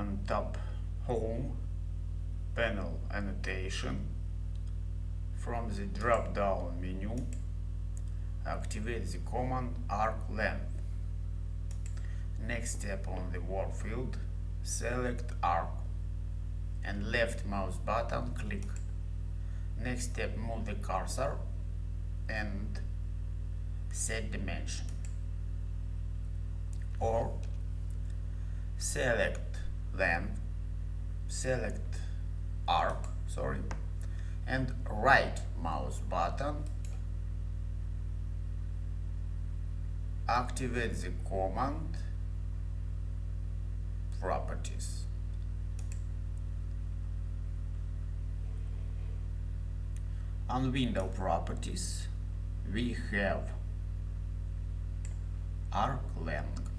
On top, Home, Panel Annotation. From the drop-down menu, activate the command Arc Length. Next step, on the work field, select Arc and left mouse button click. Next step, move the cursor and set dimension, or select Arc, and right mouse button, activate the command Properties. On window properties, we have Arc Length.